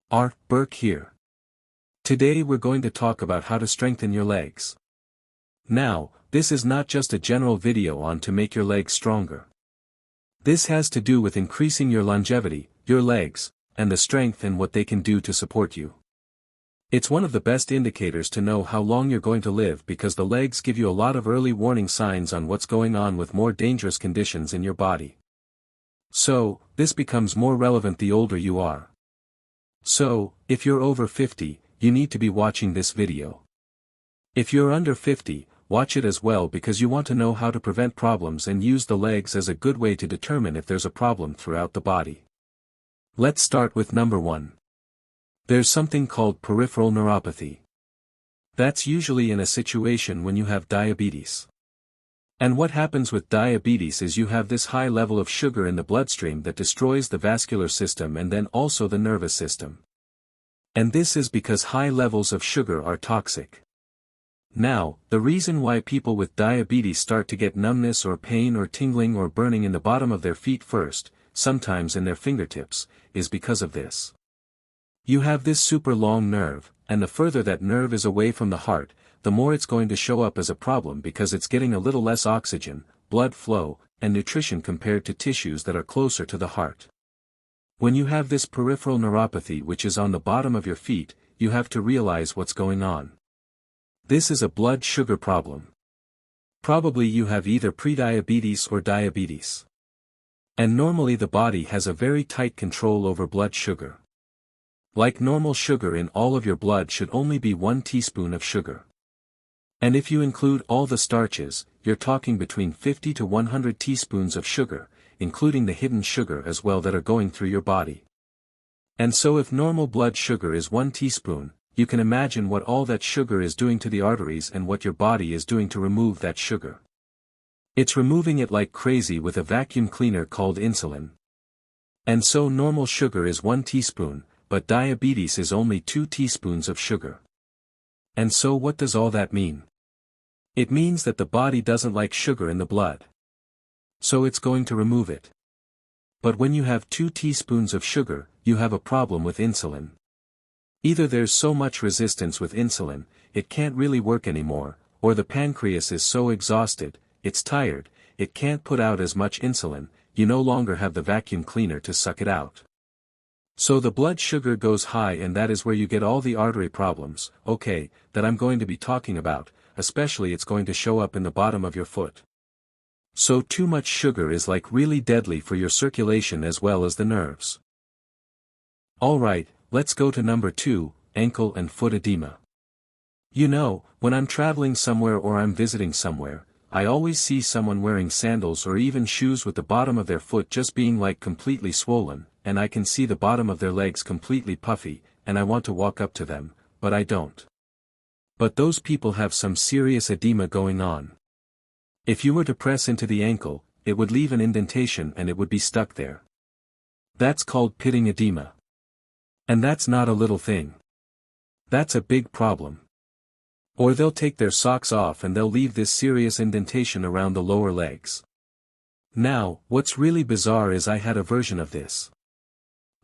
Burke here. Today we're going to talk about how to strengthen your legs. Now, this is not just a general video on to make your legs stronger. This has to do with increasing your longevity, your legs, and the strength and what they can do to support you. It's one of the best indicators to know how long you're going to live because the legs give you a lot of early warning signs on what's going on with more dangerous conditions in your body. So, this becomes more relevant the older you are. So, if you're over 50, you need to be watching this video. If you're under 50, watch it as well because you want to know how to prevent problems and use the legs as a good way to determine if there's a problem throughout the body. Let's start with number 1. There's something called peripheral neuropathy. That's usually in a situation when you have diabetes. And what happens with diabetes is you have this high level of sugar in the bloodstream that destroys the vascular system and then also the nervous system. And this is because high levels of sugar are toxic. Now, the reason why people with diabetes start to get numbness or pain or tingling or burning in the bottom of their feet first, sometimes in their fingertips, is because of this. You have this super long nerve, and the further that nerve is away from the heart, the more it's going to show up as a problem because it's getting a little less oxygen, blood flow, and nutrition compared to tissues that are closer to the heart. When you have this peripheral neuropathy which is on the bottom of your feet, you have to realize what's going on. This is a blood sugar problem. Probably you have either prediabetes or diabetes. And normally the body has a very tight control over blood sugar. Like normal sugar in all of your blood should only be 1 teaspoon of sugar. And if you include all the starches, you're talking between 50 to 100 teaspoons of sugar, including the hidden sugar as well that are going through your body. And so if normal blood sugar is 1 teaspoon, you can imagine what all that sugar is doing to the arteries and what your body is doing to remove that sugar. It's removing it like crazy with a vacuum cleaner called insulin. And so normal sugar is 1 teaspoon, but diabetes is only 2 teaspoons of sugar. And so what does all that mean? It means that the body doesn't like sugar in the blood. So it's going to remove it. But when you have 2 teaspoons of sugar, you have a problem with insulin. Either there's so much resistance with insulin, it can't really work anymore, or the pancreas is so exhausted, it's tired, it can't put out as much insulin, you no longer have the vacuum cleaner to suck it out. So the blood sugar goes high and that is where you get all the artery problems, that I'm going to be talking about, especially it's going to show up in the bottom of your foot. So too much sugar is like really deadly for your circulation as well as the nerves. Alright, let's go to number 2, ankle and foot edema. You know, when I'm traveling somewhere or I'm visiting somewhere, I always see someone wearing sandals or even shoes with the bottom of their foot just being like completely swollen, and I can see the bottom of their legs completely puffy, and I want to walk up to them, but I don't. But those people have some serious edema going on. If you were to press into the ankle, it would leave an indentation and it would be stuck there. That's called pitting edema. And that's not a little thing. That's a big problem. Or they'll take their socks off and they'll leave this serious indentation around the lower legs. Now, what's really bizarre is I had a version of this.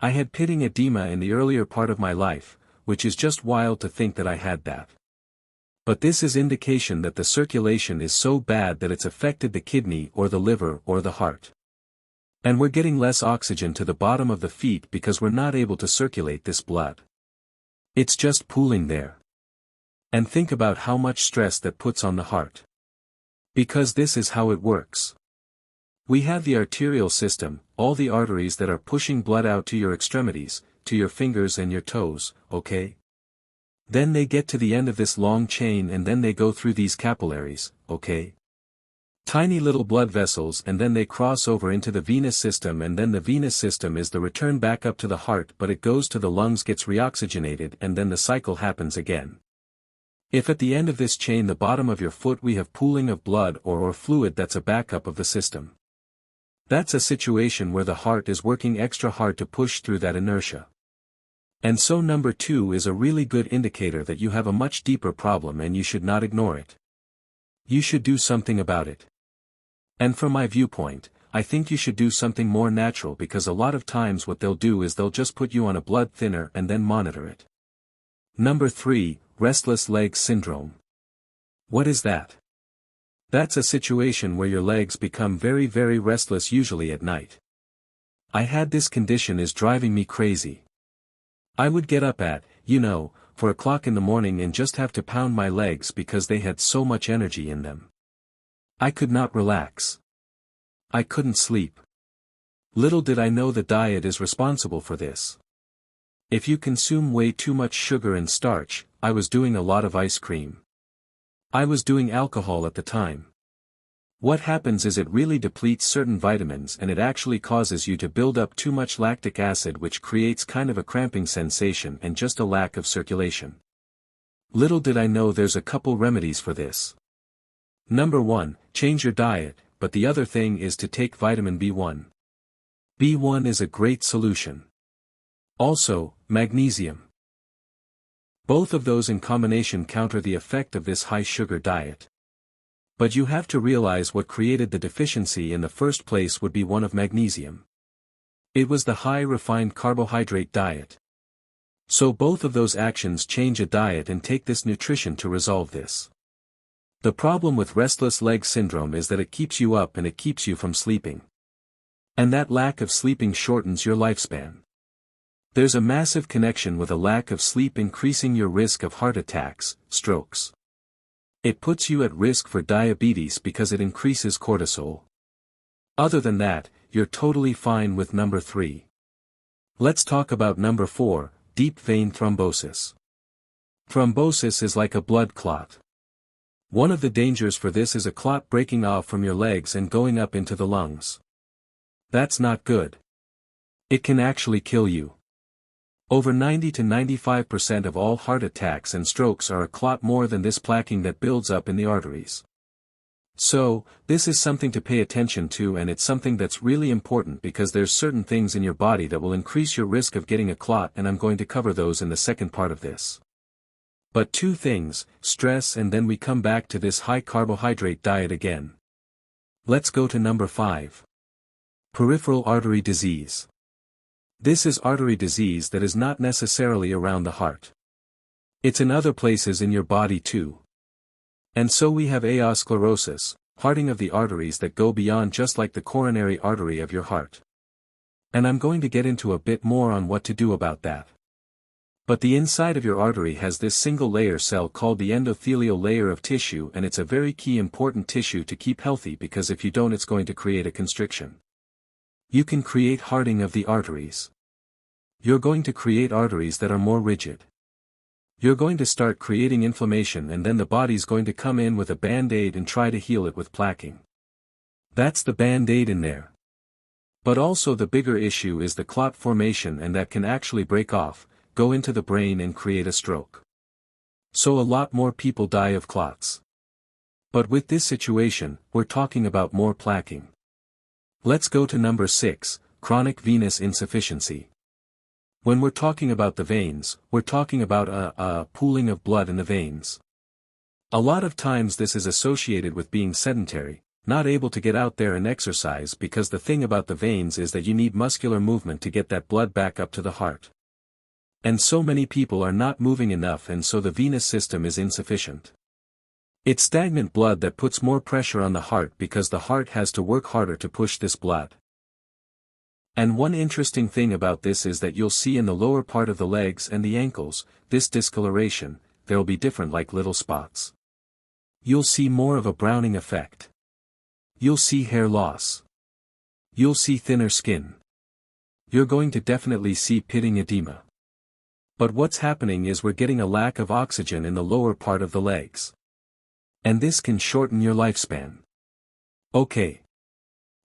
I had pitting edema in the earlier part of my life, which is just wild to think that I had that. But this is indication that the circulation is so bad that it's affected the kidney or the liver or the heart. And we're getting less oxygen to the bottom of the feet because we're not able to circulate this blood. It's just pooling there. And think about how much stress that puts on the heart. Because this is how it works. We have the arterial system, all the arteries that are pushing blood out to your extremities, to your fingers and your toes, Then they get to the end of this long chain and then they go through these capillaries, Tiny little blood vessels and then they cross over into the venous system and then the venous system is the return back up to the heart but it goes to the lungs gets reoxygenated and then the cycle happens again. If at the end of this chain the bottom of your foot we have pooling of blood or fluid that's a backup of the system. That's a situation where the heart is working extra hard to push through that inertia. And so number 2 is a really good indicator that you have a much deeper problem and you should not ignore it. You should do something about it. And from my viewpoint, I think you should do something more natural because a lot of times what they'll do is they'll just put you on a blood thinner and then monitor it. Number 3, Restless Legs Syndrome. What is that? That's a situation where your legs become very very restless, usually at night. I had this condition is driving me crazy. I would get up at, 4 o'clock in the morning and just have to pound my legs because they had so much energy in them. I could not relax. I couldn't sleep. Little did I know the diet is responsible for this. If you consume way too much sugar and starch, I was doing a lot of ice cream. I was doing alcohol at the time. What happens is it really depletes certain vitamins and it actually causes you to build up too much lactic acid, which creates kind of a cramping sensation and just a lack of circulation. Little did I know there's a couple remedies for this. Number 1, change your diet, but the other thing is to take vitamin B1. B1 is a great solution. Also, magnesium. Both of those in combination counter the effect of this high sugar diet. But you have to realize what created the deficiency in the first place would be one of magnesium. It was the high refined carbohydrate diet. So both of those actions change a diet and take this nutrition to resolve this. The problem with restless leg syndrome is that it keeps you up and it keeps you from sleeping. And that lack of sleeping shortens your lifespan. There's a massive connection with a lack of sleep increasing your risk of heart attacks, strokes. It puts you at risk for diabetes because it increases cortisol. Other than that, you're totally fine with number 3. Let's talk about number 4, deep vein thrombosis. Thrombosis is like a blood clot. One of the dangers for this is a clot breaking off from your legs and going up into the lungs. That's not good. It can actually kill you. Over 90 to 95% of all heart attacks and strokes are a clot more than this plaquing that builds up in the arteries. So, this is something to pay attention to, and it's something that's really important because there's certain things in your body that will increase your risk of getting a clot, and I'm going to cover those in the second part of this. But 2 things, stress, and then we come back to this high carbohydrate diet again. Let's go to number 5. Peripheral artery disease. This is artery disease that is not necessarily around the heart. It's in other places in your body too. And so we have atherosclerosis, hardening of the arteries that go beyond just like the coronary artery of your heart. And I'm going to get into a bit more on what to do about that. But the inside of your artery has this single layer cell called the endothelial layer of tissue, and it's a very key important tissue to keep healthy because if you don't, it's going to create a constriction. You can create hardening of the arteries. You're going to create arteries that are more rigid. You're going to start creating inflammation, and then the body's going to come in with a band-aid and try to heal it with plaquing. That's the band-aid in there. But also the bigger issue is the clot formation, and that can actually break off, go into the brain and create a stroke. So a lot more people die of clots. But with this situation, we're talking about more plaquing. Let's go to number 6, chronic venous insufficiency. When we're talking about the veins, we're talking about a pooling of blood in the veins. A lot of times this is associated with being sedentary, not able to get out there and exercise, because the thing about the veins is that you need muscular movement to get that blood back up to the heart. And so many people are not moving enough, and so the venous system is insufficient. It's stagnant blood that puts more pressure on the heart because the heart has to work harder to push this blood. And one interesting thing about this is that you'll see in the lower part of the legs and the ankles, this discoloration, there'll be different like little spots. You'll see more of a browning effect. You'll see hair loss. You'll see thinner skin. You're going to definitely see pitting edema. But what's happening is we're getting a lack of oxygen in the lower part of the legs. And this can shorten your lifespan. Okay.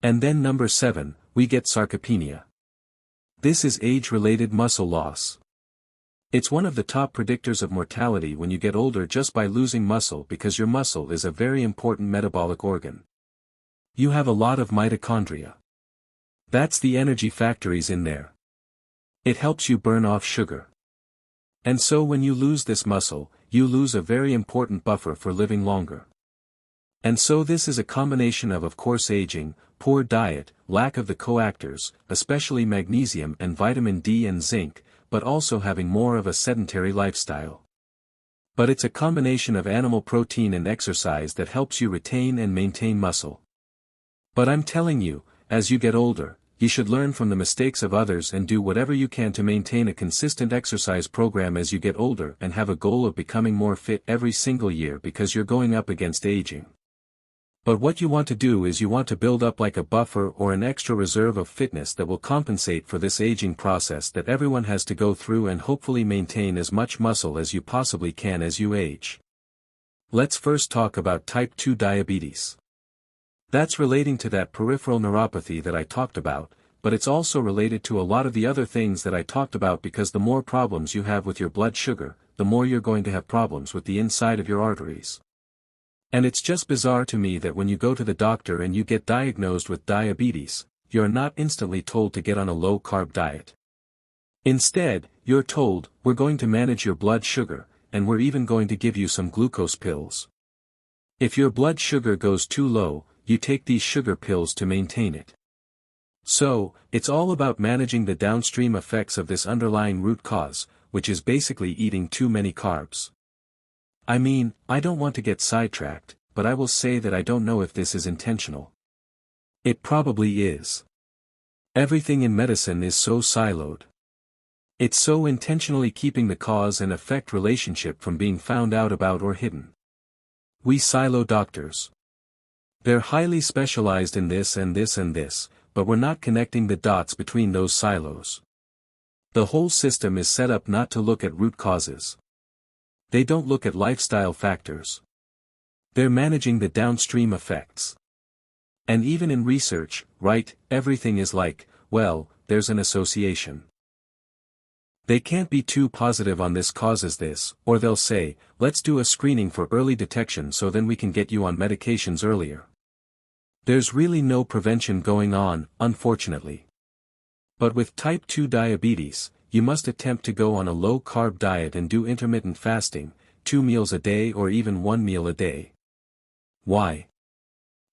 And then number 7, we get sarcopenia. This is age-related muscle loss. It's one of the top predictors of mortality when you get older just by losing muscle, because your muscle is a very important metabolic organ. You have a lot of mitochondria. That's the energy factories in there. It helps you burn off sugar. And so when you lose this muscle, you lose a very important buffer for living longer. And so this is a combination of course aging, poor diet, lack of the coactors, especially magnesium and vitamin D and zinc, but also having more of a sedentary lifestyle. But it's a combination of animal protein and exercise that helps you retain and maintain muscle. But I'm telling you, as you get older, you should learn from the mistakes of others and do whatever you can to maintain a consistent exercise program as you get older and have a goal of becoming more fit every single year because you're going up against aging. But what you want to do is you want to build up like a buffer or an extra reserve of fitness that will compensate for this aging process that everyone has to go through and hopefully maintain as much muscle as you possibly can as you age. Let's first talk about type 2 diabetes. That's relating to that peripheral neuropathy that I talked about, but it's also related to a lot of the other things that I talked about because the more problems you have with your blood sugar, the more you're going to have problems with the inside of your arteries. And it's just bizarre to me that when you go to the doctor and you get diagnosed with diabetes, you're not instantly told to get on a low-carb diet. Instead, you're told, we're going to manage your blood sugar, and we're even going to give you some glucose pills. If your blood sugar goes too low, you take these sugar pills to maintain it. So, it's all about managing the downstream effects of this underlying root cause, which is basically eating too many carbs. I mean, I don't want to get sidetracked, but I will say that I don't know if this is intentional. It probably is. Everything in medicine is so siloed. It's so intentionally keeping the cause and effect relationship from being found out about or hidden. We silo doctors. They're highly specialized in this and this and this, but we're not connecting the dots between those silos. The whole system is set up not to look at root causes. They don't look at lifestyle factors. They're managing the downstream effects. And even in research, right, everything is like, well, there's an association. They can't be too positive on this causes this, or they'll say, let's do a screening for early detection so then we can get you on medications earlier. There's really no prevention going on, unfortunately. But with type 2 diabetes, you must attempt to go on a low-carb diet and do intermittent fasting, 2 meals a day or even 1 meal a day. Why?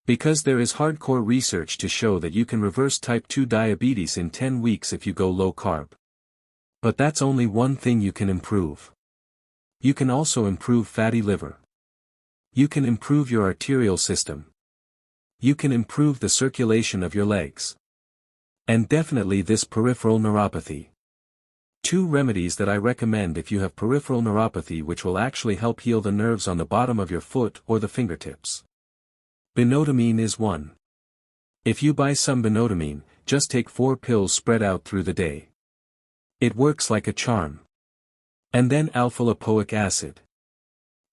Because there is hardcore research to show that you can reverse type 2 diabetes in 10 weeks if you go low-carb. But that's only one thing you can improve. You can also improve fatty liver. You can improve your arterial system. You can improve the circulation of your legs. And definitely this peripheral neuropathy. 2 remedies that I recommend if you have peripheral neuropathy which will actually help heal the nerves on the bottom of your foot or the fingertips. Benfotiamine is one. If you buy some benfotiamine, just take 4 pills spread out through the day. It works like a charm. And then alpha lipoic acid.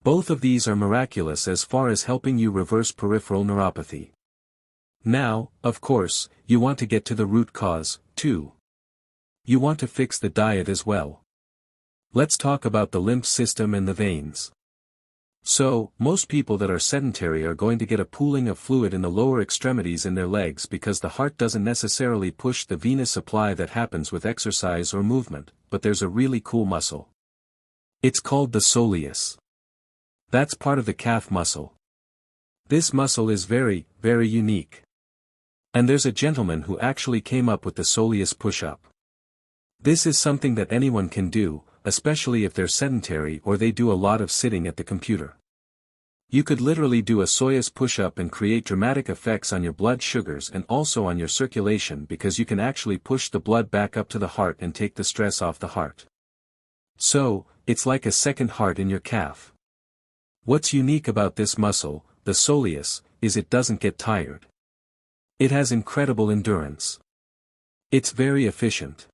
Both of these are miraculous as far as helping you reverse peripheral neuropathy. Now, of course, you want to get to the root cause, too. You want to fix the diet as well. Let's talk about the lymph system and the veins. So, most people that are sedentary are going to get a pooling of fluid in the lower extremities in their legs because the heart doesn't necessarily push the venous supply that happens with exercise or movement, but there's a really cool muscle. It's called the soleus. That's part of the calf muscle. This muscle is very, very unique. And there's a gentleman who actually came up with the soleus push-up. This is something that anyone can do, especially if they're sedentary or they do a lot of sitting at the computer. You could literally do a soleus push-up and create dramatic effects on your blood sugars and also on your circulation because you can actually push the blood back up to the heart and take the stress off the heart. So, it's like a second heart in your calf. What's unique about this muscle, the soleus, is it doesn't get tired. It has incredible endurance. It's very efficient.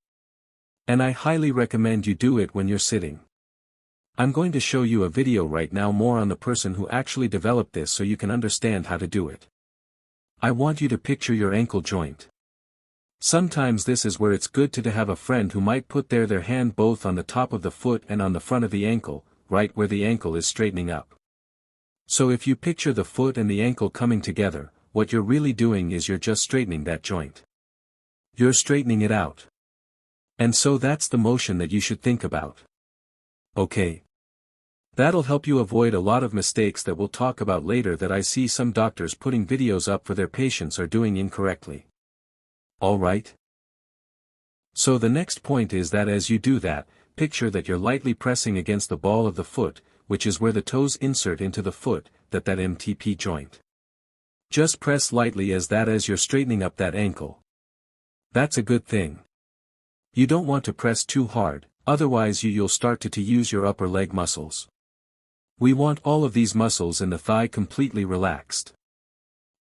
And I highly recommend you do it when you're sitting. I'm going to show you a video right now more on the person who actually developed this so you can understand how to do it. I want you to picture your ankle joint. Sometimes this is where it's good to have a friend who might put their hand both on the top of the foot and on the front of the ankle, right where the ankle is straightening up. So if you picture the foot and the ankle coming together, what you're really doing is you're just straightening that joint. You're straightening it out. And so that's the motion that you should think about. Okay. That'll help you avoid a lot of mistakes that we'll talk about later that I see some doctors putting videos up for their patients are doing incorrectly. Alright? So the next point is that as you do that, picture that you're lightly pressing against the ball of the foot, which is where the toes insert into the foot, that MTP joint. Just press lightly as you're straightening up that ankle. That's a good thing. You don't want to press too hard, otherwise you'll start to use your upper leg muscles. We want all of these muscles in the thigh completely relaxed.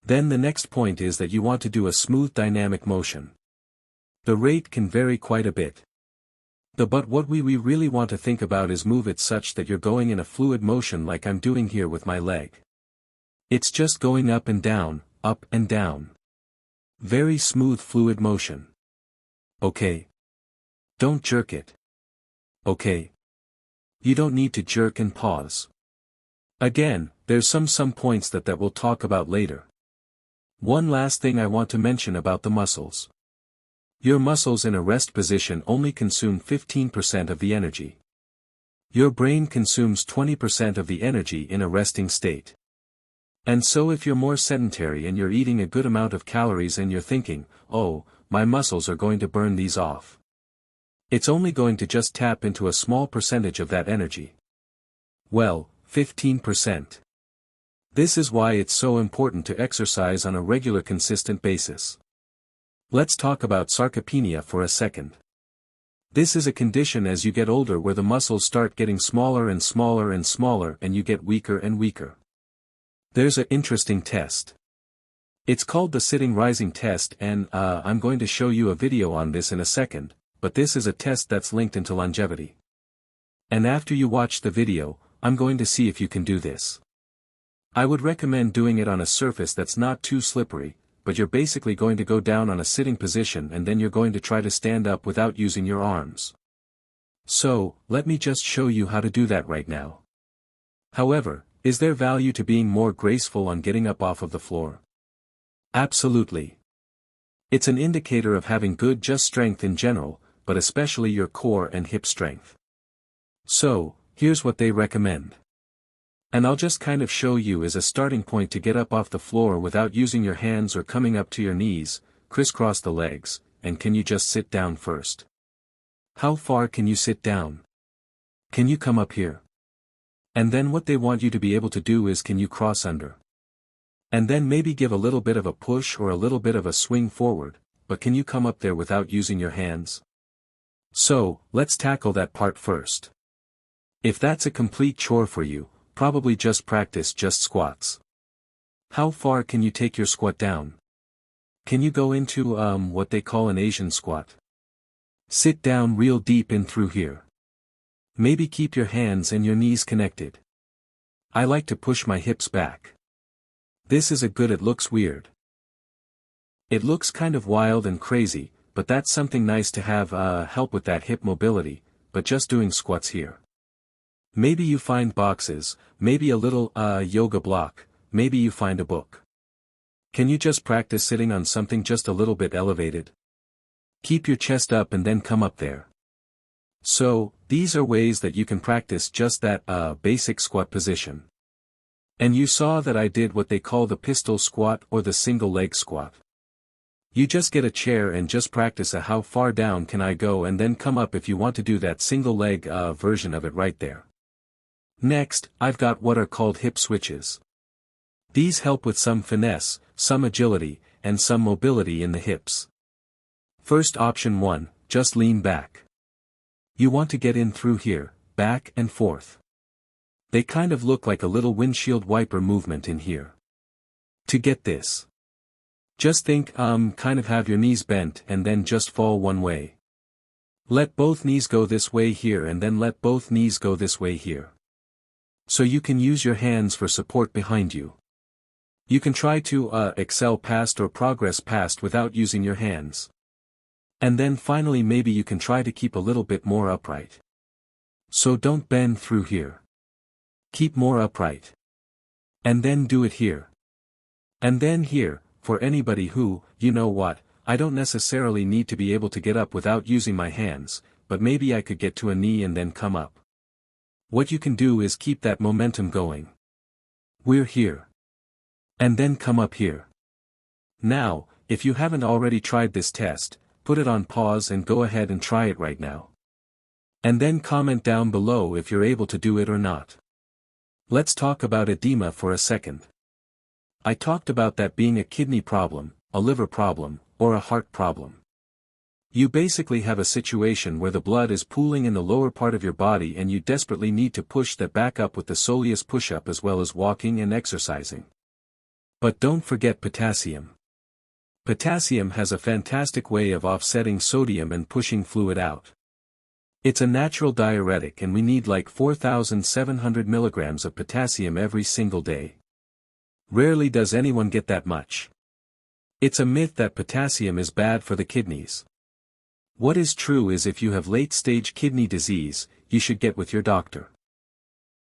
Then the next point is that you want to do a smooth dynamic motion. The rate can vary quite a bit. But what we really want to think about is move it such that you're going in a fluid motion like I'm doing here with my leg. It's just going up and down, up and down. Very smooth fluid motion. Okay. Don't jerk it. Okay. You don't need to jerk and pause. Again, there's some points that we'll talk about later. One last thing I want to mention about the muscles. Your muscles in a rest position only consume 15% of the energy. Your brain consumes 20% of the energy in a resting state. And so if you're more sedentary and you're eating a good amount of calories and you're thinking, oh, my muscles are going to burn these off. It's only going to just tap into a small percentage of that energy. Well, 15%. This is why it's so important to exercise on a regular consistent basis. Let's talk about sarcopenia for a second. This is a condition as you get older where the muscles start getting smaller and smaller and smaller and you get weaker and weaker. There's an interesting test. It's called the sitting rising test and I'm going to show you a video on this in a second, but this is a test that's linked into longevity. And after you watch the video, I'm going to see if you can do this. I would recommend doing it on a surface that's not too slippery, but you're basically going to go down on a sitting position and then you're going to try to stand up without using your arms. So, let me just show you how to do that right now. However, is there value to being more graceful on getting up off of the floor? Absolutely. It's an indicator of having good just strength in general, but especially your core and hip strength. So, here's what they recommend. And I'll just kind of show you as a starting point to get up off the floor without using your hands or coming up to your knees, crisscross the legs, and can you just sit down first? How far can you sit down? Can you come up here? And then what they want you to be able to do is can you cross under? And then maybe give a little bit of a push or a little bit of a swing forward, but can you come up there without using your hands? So, let's tackle that part first. If that's a complete chore for you, probably just practice just squats. How far can you take your squat down? Can you go into what they call an Asian squat? Sit down real deep in through here. Maybe keep your hands and your knees connected. I like to push my hips back. This is it looks weird. It looks kind of wild and crazy, but that's something nice to have help with that hip mobility, but just doing squats here. Maybe you find boxes, maybe a little yoga block, maybe you find a book. Can you just practice sitting on something just a little bit elevated? Keep your chest up and then come up there. So, these are ways that you can practice just that basic squat position. And you saw that I did what they call the pistol squat or the single leg squat. You just get a chair and just practice a how far down can I go and then come up if you want to do that single leg version of it right there. Next, I've got what are called hip switches. These help with some finesse, some agility, and some mobility in the hips. First option 1, just lean back. You want to get in through here, back and forth. They kind of look like a little windshield wiper movement in here. To get this, just think kind of have your knees bent and then just fall one way. Let both knees go this way here and then let both knees go this way here. So you can use your hands for support behind you. You can try to excel past or progress past without using your hands. And then finally maybe you can try to keep a little bit more upright. So don't bend through here. Keep more upright. And then do it here. And then here, for anybody who, you know what, I don't necessarily need to be able to get up without using my hands, but maybe I could get to a knee and then come up. What you can do is keep that momentum going. We're here. And then come up here. Now, if you haven't already tried this test, put it on pause and go ahead and try it right now. And then comment down below if you're able to do it or not. Let's talk about edema for a second. I talked about that being a kidney problem, a liver problem, or a heart problem. You basically have a situation where the blood is pooling in the lower part of your body and you desperately need to push that back up with the soleus push-up as well as walking and exercising. But don't forget potassium. Potassium has a fantastic way of offsetting sodium and pushing fluid out. It's a natural diuretic and we need like 4,700 milligrams of potassium every single day. Rarely does anyone get that much. It's a myth that potassium is bad for the kidneys. What is true is if you have late-stage kidney disease, you should get with your doctor.